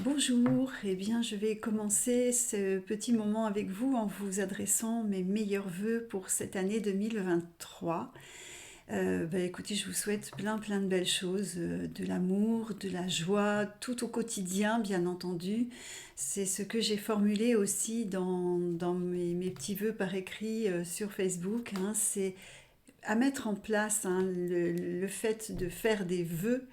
Bonjour, eh bien je vais commencer ce petit moment avec vous en vous adressant mes meilleurs vœux pour cette année 2023. Écoutez, je vous souhaite plein de belles choses, de l'amour, de la joie, tout au quotidien bien entendu. C'est ce que j'ai formulé aussi dans mes petits vœux par écrit sur Facebook, hein. C'est à mettre en place, hein, le fait de faire des vœux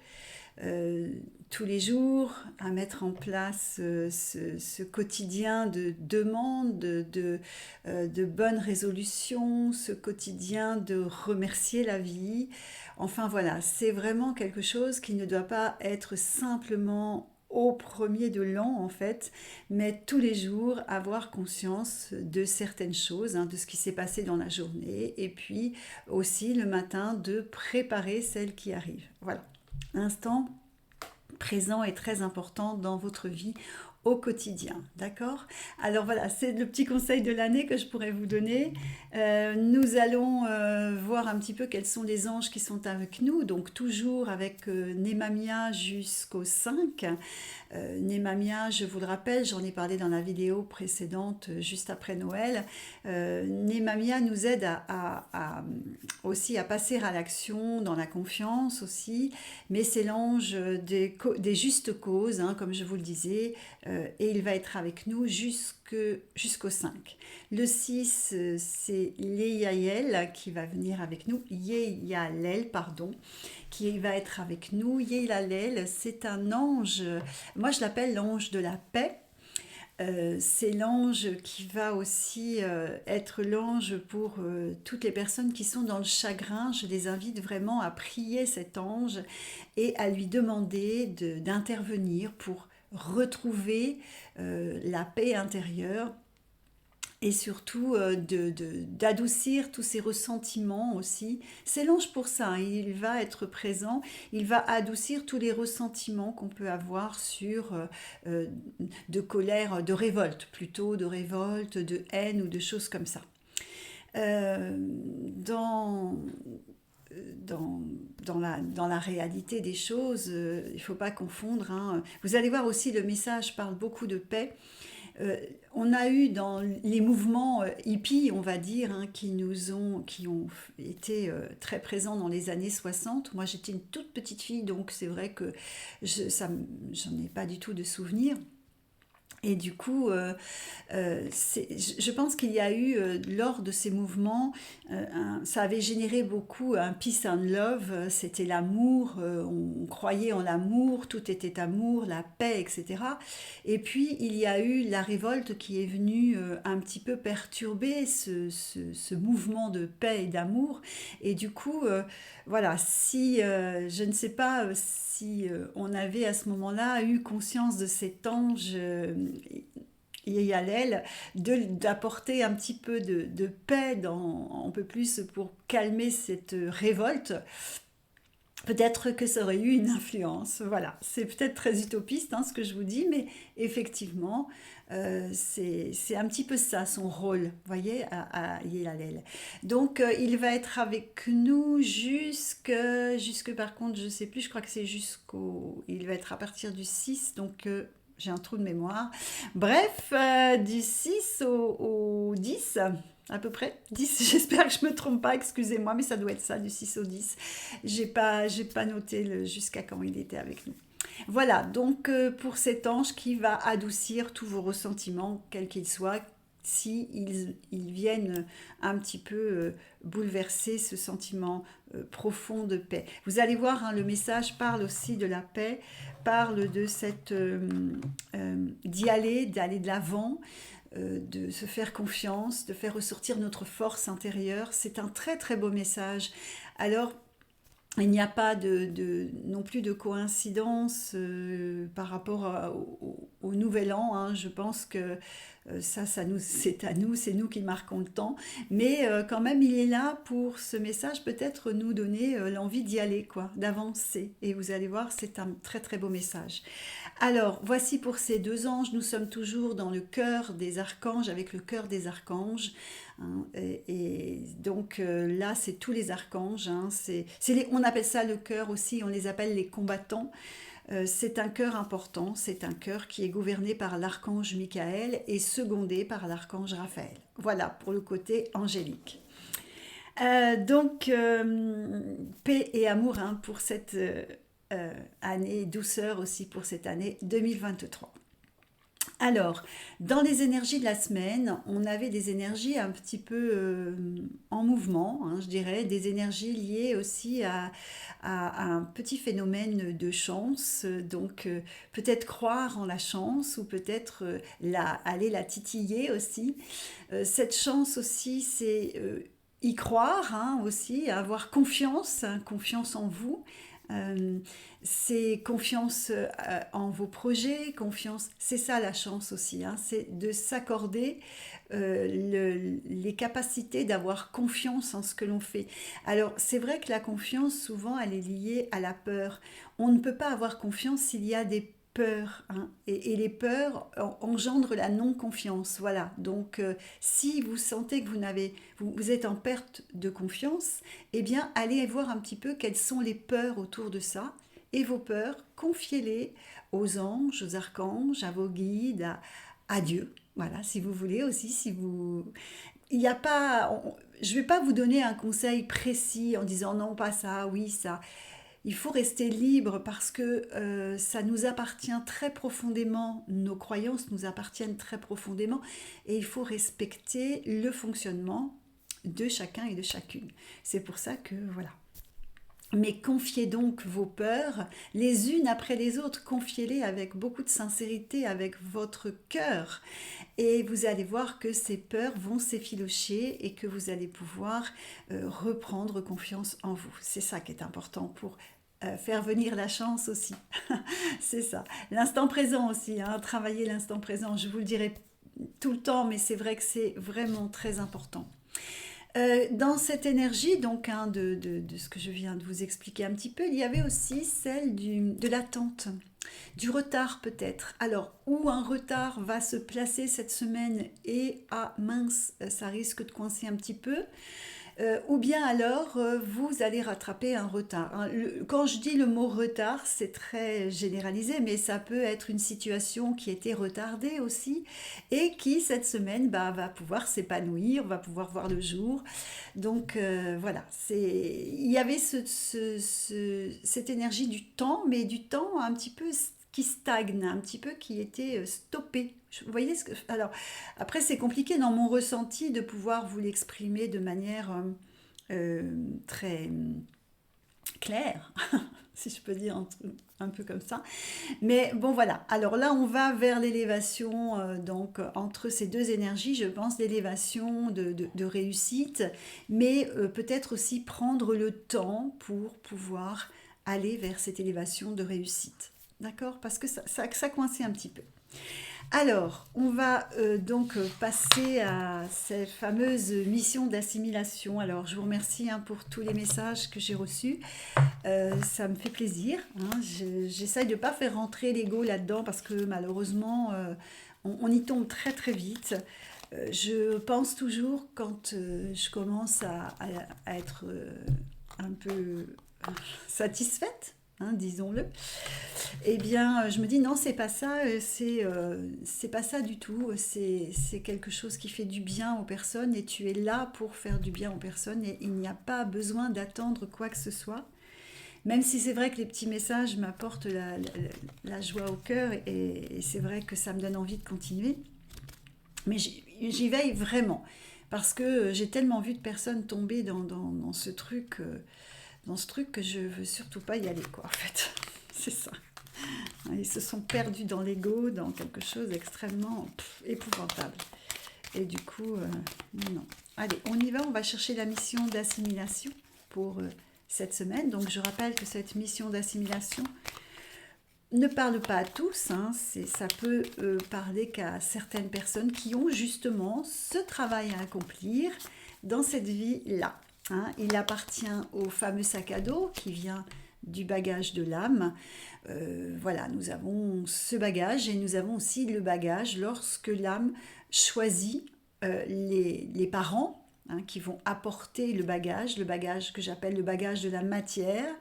euh, tous les jours, à mettre en place ce quotidien de demande, de bonnes résolutions, ce quotidien de remercier la vie. Enfin voilà, c'est vraiment quelque chose qui ne doit pas être simplement au premier de l'an en fait, mais tous les jours avoir conscience de certaines choses, hein, de ce qui s'est passé dans la journée, et puis aussi le matin de préparer celles qui arrivent. Voilà. L'instant présent est très important dans votre vie au quotidien, d'accord? Alors voilà, c'est le petit conseil de l'année que je pourrais vous donner. Nous allons voir un petit peu quels sont les anges qui sont avec nous, donc toujours avec Nemamia jusqu'au 5. Nemamia, je vous le rappelle, j'en ai parlé dans la vidéo précédente, juste après Noël. Nemamia nous aide aussi à passer à l'action, dans la confiance aussi, mais c'est l'ange des justes causes, hein, comme je vous le disais, et il va être avec nous jusqu'au 5. Le 6, c'est Yeyael qui va venir avec nous, Yeyalel, pardon, qui va être avec nous. Yeyalel, c'est un ange, moi je l'appelle l'ange de la paix. C'est l'ange qui va aussi être l'ange pour toutes les personnes qui sont dans le chagrin. Je les invite vraiment à prier cet ange et à lui demander d'intervenir pour retrouver la paix intérieure et surtout d'adoucir tous ces ressentiments aussi. C'est l'ange pour ça, hein. Il va être présent, il va adoucir tous les ressentiments qu'on peut avoir euh, de colère, de révolte plutôt, de révolte, de haine ou de choses comme ça. Euh, dans, dans, dans la réalité des choses, il ne faut pas confondre, hein. Vous allez voir aussi, le message parle beaucoup de paix. Euh, on a eu dans les mouvements hippies, on va dire, hein, qui ont été très présents dans les années 60. Moi, j'étais une toute petite fille, donc c'est vrai que j'en ai pas du tout de souvenirs. Et du coup, je pense qu'il y a eu, lors de ces mouvements, ça avait généré beaucoup un peace and love, c'était l'amour, on croyait en l'amour, tout était amour, la paix, etc. Et puis, il y a eu la révolte qui est venue un petit peu perturber ce mouvement de paix et d'amour. Et du coup, voilà, si, je ne sais pas si on avait à ce moment-là eu conscience de cet ange Yalel, d'apporter un petit peu de paix un peu plus pour calmer cette révolte, peut-être que ça aurait eu une influence. Voilà, c'est peut-être très utopiste, hein, ce que je vous dis, mais effectivement, c'est un petit peu ça son rôle, vous voyez, à Yelalel. Donc, il va être avec nous jusque par contre, je sais plus, je crois que c'est il va être à partir du 6, donc j'ai un trou de mémoire. Bref, du 6 au 10 à peu près 10. J'espère que je ne me trompe pas, excusez-moi, mais ça doit être ça, du 6 au 10. J'ai pas noté jusqu'à quand il était avec nous. Voilà, donc pour cet ange qui va adoucir tous vos ressentiments, quels qu'ils soient, si ils viennent un petit peu bouleverser ce sentiment profond de paix. Vous allez voir, hein, le message parle aussi de la paix, parle de cette d'aller de l'avant, de se faire confiance, de faire ressortir notre force intérieure. C'est un très beau message. Alors, il n'y a pas non plus de coïncidence par rapport au nouvel an, hein. Je pense que c'est à nous, c'est nous qui marquons le temps. Mais quand même, il est là pour ce message, peut-être nous donner l'envie d'y aller, quoi, d'avancer. Et vous allez voir, c'est un très beau message. Alors, voici pour ces deux anges, nous sommes toujours dans le cœur des archanges, avec le cœur des archanges, hein. Et donc là, c'est tous les archanges, hein. On appelle ça le cœur aussi, on les appelle les combattants. C'est un cœur important, c'est un cœur qui est gouverné par l'archange Michael et secondé par l'archange Raphaël. Voilà pour le côté angélique. Paix et amour hein, pour cette année, douceur aussi pour cette année 2023. Alors, dans les énergies de la semaine, on avait des énergies un petit peu en mouvement, hein, je dirais, des énergies liées aussi à un petit phénomène de chance, donc peut-être croire en la chance ou peut-être aller la titiller aussi. Cette chance aussi, c'est y croire hein, aussi, avoir confiance, hein, confiance en vous. Euh, c'est confiance en vos projets, confiance, c'est ça la chance aussi, hein, c'est de s'accorder les capacités d'avoir confiance en ce que l'on fait. Alors c'est vrai que la confiance souvent elle est liée à la peur. On ne peut pas avoir confiance s'il y a des peurs, hein, et les peurs engendrent la non-confiance. Voilà, donc si vous sentez que vous êtes en perte de confiance, eh bien allez voir un petit peu quelles sont les peurs autour de ça et vos peurs, confiez-les aux anges, aux archanges, à vos guides, à Dieu. Voilà, si vous voulez aussi, si vous... Il n'y a pas... Je ne vais pas vous donner un conseil précis en disant non, pas ça, oui, ça. Il faut rester libre parce que ça nous appartient très profondément, nos croyances nous appartiennent très profondément et il faut respecter le fonctionnement de chacun et de chacune. C'est pour ça que voilà. Mais confiez donc vos peurs les unes après les autres, confiez-les avec beaucoup de sincérité, avec votre cœur. Et vous allez voir que ces peurs vont s'effilocher et que vous allez pouvoir reprendre confiance en vous. C'est ça qui est important pour faire venir la chance aussi. C'est ça. L'instant présent aussi, hein, travailler l'instant présent. Je vous le dirai tout le temps, mais c'est vrai que c'est vraiment très important. Dans cette énergie, donc, hein, de ce que je viens de vous expliquer un petit peu, il y avait aussi celle de l'attente, du retard peut-être. Alors, où un retard va se placer cette semaine et, ah mince, ça risque de coincer un petit peu. Ou bien alors vous allez rattraper un retard. Hein. Quand je dis le mot retard, c'est très généralisé, mais ça peut être une situation qui était retardée aussi et qui cette semaine va pouvoir s'épanouir, va pouvoir voir le jour. Donc voilà, il y avait cette énergie du temps, mais du temps un petit peu qui stagne, un petit peu qui était stoppé. Vous voyez ce que... Alors, après, c'est compliqué dans mon ressenti de pouvoir vous l'exprimer de manière très claire, si je peux dire un peu comme ça. Mais bon, voilà. Alors là, on va vers l'élévation, donc entre ces deux énergies, je pense, l'élévation de réussite, mais peut-être aussi prendre le temps pour pouvoir aller vers cette élévation de réussite. D'accord? Parce que ça coinçait un petit peu. Alors, on va donc passer à cette fameuse mission d'assimilation. Alors, je vous remercie hein, pour tous les messages que j'ai reçus. Ça me fait plaisir. Hein. J'essaye de ne pas faire rentrer l'ego là-dedans parce que malheureusement, on y tombe très très vite. Je pense toujours quand je commence à être un peu satisfaite, hein, disons-le, eh bien, je me dis non, c'est pas ça, c'est pas ça du tout. C'est quelque chose qui fait du bien aux personnes et tu es là pour faire du bien aux personnes et il n'y a pas besoin d'attendre quoi que ce soit. Même si c'est vrai que les petits messages m'apportent la joie au cœur et c'est vrai que ça me donne envie de continuer. Mais j'y veille vraiment parce que j'ai tellement vu de personnes tomber dans ce truc, que je veux surtout pas y aller, quoi, en fait. C'est ça. Ils se sont perdus dans l'ego, dans quelque chose d'extrêmement épouvantable. Et du coup, non. Allez, on y va, on va chercher la mission d'assimilation pour cette semaine. Donc je rappelle que cette mission d'assimilation ne parle pas à tous, hein. Ça peut parler qu'à certaines personnes qui ont justement ce travail à accomplir dans cette vie-là. Hein. Il appartient au fameux sac à dos qui vient du bagage de l'âme. Voilà, nous avons ce bagage et nous avons aussi le bagage lorsque l'âme choisit les parents hein, qui vont apporter le bagage que j'appelle le bagage de la matière,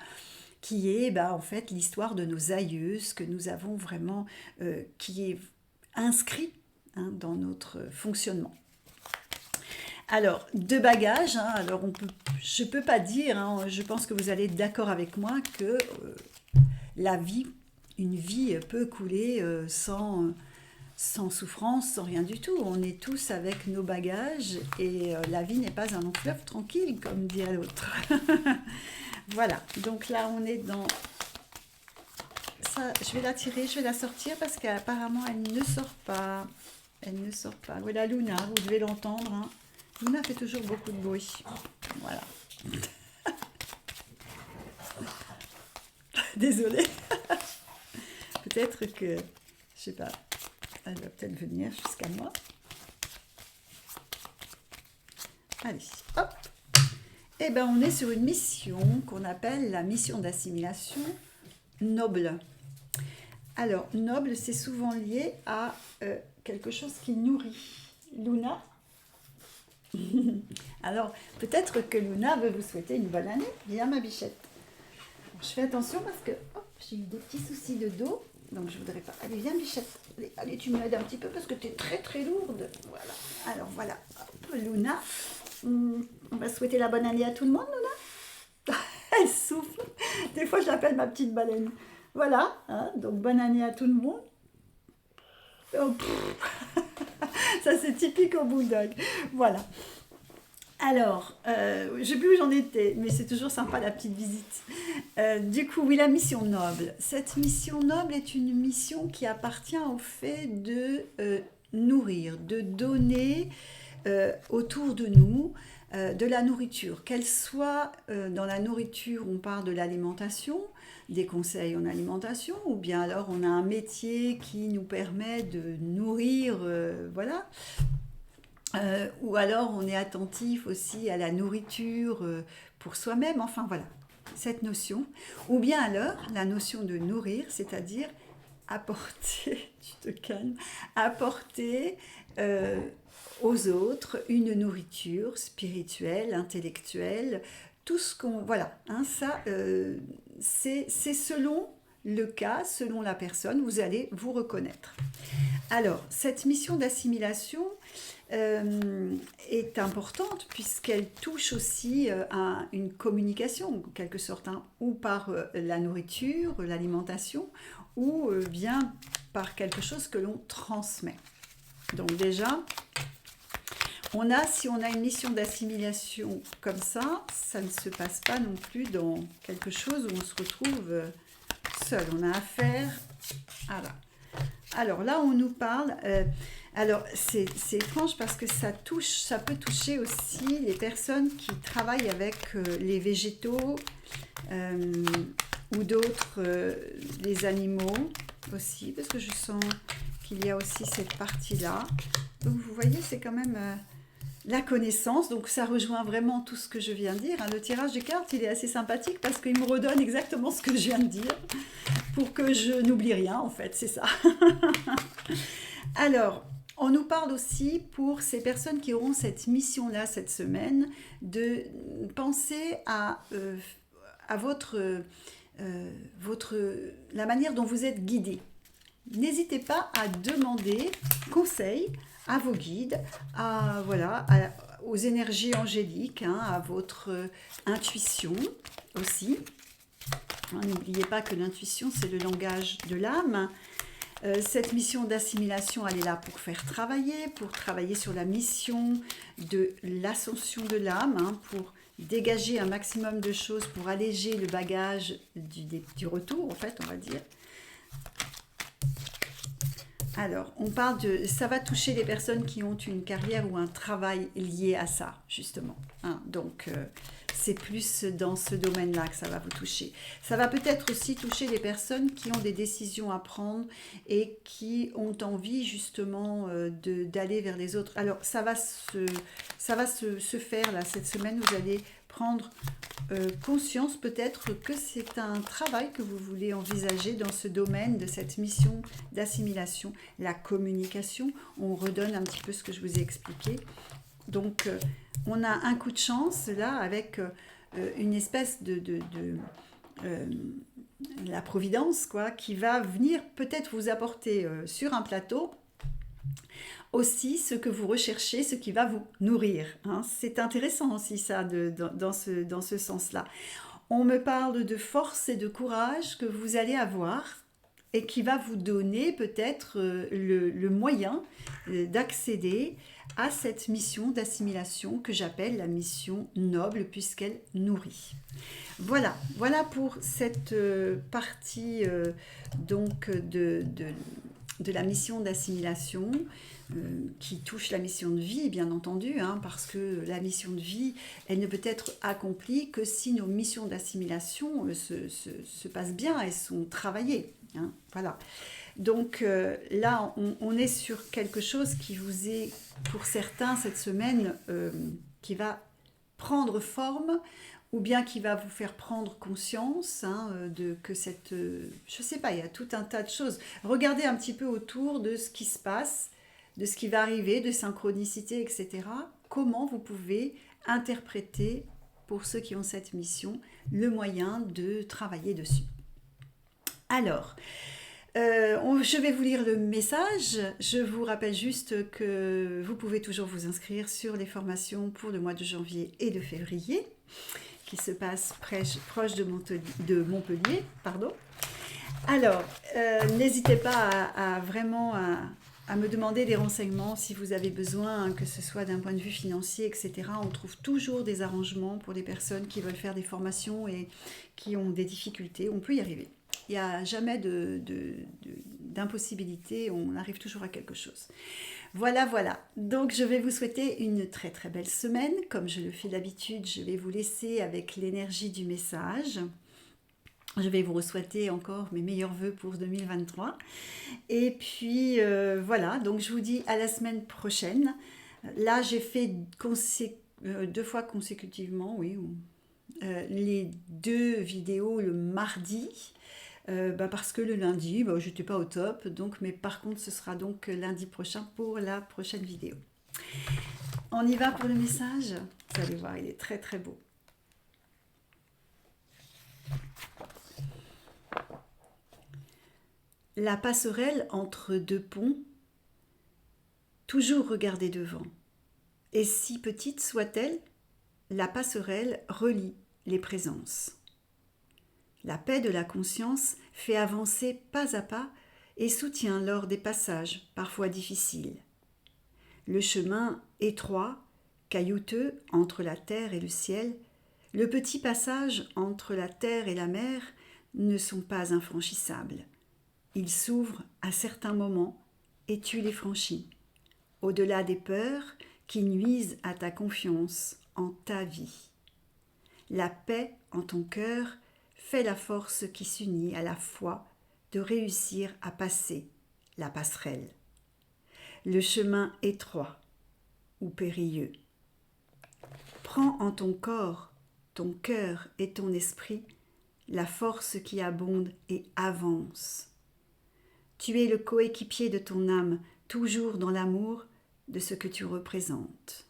qui est en fait l'histoire de nos aïeux, ce que nous avons vraiment, qui est inscrit dans notre fonctionnement. Alors, de bagages, alors je ne peux pas dire, je pense que vous allez être d'accord avec moi que une vie peut couler sans souffrance, sans rien du tout. On est tous avec nos bagages et la vie n'est pas un long fleuve tranquille, comme dit l'autre. Voilà, donc là on est dans... Ça, je vais la tirer, je vais la sortir parce qu'apparemment elle ne sort pas. Elle ne sort pas. Voilà Luna, vous devez l'entendre. Luna fait toujours beaucoup de bruit. Voilà. Désolée. Peut-être que, je sais pas, elle va peut-être venir jusqu'à moi. Allez, hop. Eh bien, on est sur une mission qu'on appelle la mission d'assimilation noble. Alors, noble, c'est souvent lié à quelque chose qui nourrit. Luna. Alors, peut-être que Luna veut vous souhaiter une bonne année. Viens, ma bichette. Je fais attention parce que j'ai eu des petits soucis de dos. Donc, je voudrais pas... Allez, viens, bichette. Allez, tu m'aides un petit peu parce que tu es très, très lourde. Voilà. Alors, voilà. Hop, Luna. On va souhaiter la bonne année à tout le monde, Luna. Elle souffle. Des fois, je l'appelle ma petite baleine. Voilà. Donc, bonne année à tout le monde. Oh, ça, c'est typique au bulldog. Voilà. Alors, je ne sais plus où j'en étais, mais c'est toujours sympa la petite visite. Du coup, oui, la mission noble. Cette mission noble est une mission qui appartient au fait de nourrir, de donner autour de nous de la nourriture. Qu'elle soit dans la nourriture, on parle de l'alimentation, des conseils en alimentation, ou bien alors on a un métier qui nous permet de nourrir, voilà. Ou alors on est attentif aussi à la nourriture pour soi-même, enfin voilà, cette notion. Ou bien alors la notion de nourrir, c'est-à-dire apporter, tu te calmes, apporter aux autres une nourriture spirituelle, intellectuelle, tout ce qu'on... Voilà, ça, c'est selon le cas, selon la personne, vous allez vous reconnaître. Alors, cette mission d'assimilation est importante puisqu'elle touche aussi à une communication, en quelque sorte, ou par la nourriture, l'alimentation, ou bien par quelque chose que l'on transmet. Donc déjà, si on a une mission d'assimilation comme ça ne se passe pas non plus dans quelque chose où on se retrouve seul. On a affaire à là. Alors là, on nous parle... alors, c'est étrange parce que ça peut toucher aussi les personnes qui travaillent avec les végétaux ou d'autres, les animaux aussi, parce que je sens qu'il y a aussi cette partie-là. Donc, vous voyez, c'est quand même la connaissance. Donc, ça rejoint vraiment tout ce que je viens de dire. Le tirage de cartes, il est assez sympathique parce qu'il me redonne exactement ce que je viens de dire pour que je n'oublie rien, en fait, c'est ça. Alors, on nous parle aussi pour ces personnes qui auront cette mission-là cette semaine de penser à la manière dont vous êtes guidé. N'hésitez pas à demander conseil à vos guides, aux énergies angéliques, à votre intuition aussi. N'oubliez pas que l'intuition, c'est le langage de l'âme. Cette mission d'assimilation, elle est là pour travailler sur la mission de l'ascension de l'âme, pour dégager un maximum de choses, pour alléger le bagage du retour, en fait, on va dire. Alors, ça va toucher les personnes qui ont une carrière ou un travail lié à ça, justement. Donc, c'est plus dans ce domaine-là que ça va vous toucher. Ça va peut-être aussi toucher les personnes qui ont des décisions à prendre et qui ont envie, justement, d'aller vers les autres. Alors, ça va se faire, là, cette semaine, vous allez prendre conscience peut-être que c'est un travail que vous voulez envisager dans ce domaine de cette mission d'assimilation, la communication. On redonne un petit peu ce que je vous ai expliqué. Donc, on a un coup de chance là avec une espèce la providence, quoi, qui va venir peut-être vous apporter sur un plateau aussi ce que vous recherchez, ce qui va vous nourrir, hein. C'est intéressant aussi ça dans ce sens-là. On me parle de force et de courage que vous allez avoir et qui va vous donner peut-être le moyen d'accéder à cette mission d'assimilation que j'appelle la mission noble puisqu'elle nourrit. Voilà, voilà pour cette partie donc de la mission d'assimilation qui touche la mission de vie, bien entendu, hein, parce que la mission de vie, elle ne peut être accomplie que si nos missions d'assimilation se passent bien et sont travaillées, hein, voilà. Donc là, on est sur quelque chose qui vous est, pour certains, cette semaine, qui va prendre forme, ou bien qui va vous faire prendre conscience hein, de que cette... je sais pas, il y a tout un tas de choses. Regardez un petit peu autour de ce qui se passe, de ce qui va arriver, de synchronicité, etc. Comment vous pouvez interpréter, pour ceux qui ont cette mission, le moyen de travailler dessus. Alors, je vais vous lire le message. Je vous rappelle juste que vous pouvez toujours vous inscrire sur les formations pour le mois de janvier et de février, qui se passent proche de Montpellier. Pardon. Alors, n'hésitez pas à vraiment à me demander des renseignements si vous avez besoin, que ce soit d'un point de vue financier, etc. On trouve toujours des arrangements pour des personnes qui veulent faire des formations et qui ont des difficultés. On peut y arriver. Il n'y a jamais d'impossibilité, on arrive toujours à quelque chose. Voilà, voilà. Donc, je vais vous souhaiter une très très belle semaine. Comme je le fais d'habitude, je vais vous laisser avec l'énergie du message. Je vais vous souhaiter encore mes meilleurs vœux pour 2023. Et puis, voilà. Donc, je vous dis à la semaine prochaine. Là, j'ai fait 2 fois consécutivement, oui, les 2 vidéos le mardi. Parce que le lundi, je n'étais pas au top, donc, mais par contre ce sera donc lundi prochain pour la prochaine vidéo. On y va pour le message. Vous allez voir, il est très très beau. La passerelle entre 2 ponts, toujours regarder devant. Et si petite soit-elle, la passerelle relie les présences. La paix de la conscience fait avancer pas à pas et soutient lors des passages parfois difficiles. Le chemin étroit, caillouteux entre la terre et le ciel, le petit passage entre la terre et la mer ne sont pas infranchissables. Ils s'ouvrent à certains moments et tu les franchis, au-delà des peurs qui nuisent à ta confiance en ta vie. La paix en ton cœur fait la force qui s'unit à la foi de réussir à passer la passerelle. Le chemin étroit ou périlleux. Prends en ton corps, ton cœur et ton esprit la force qui abonde et avance. Tu es le coéquipier de ton âme, toujours dans l'amour de ce que tu représentes.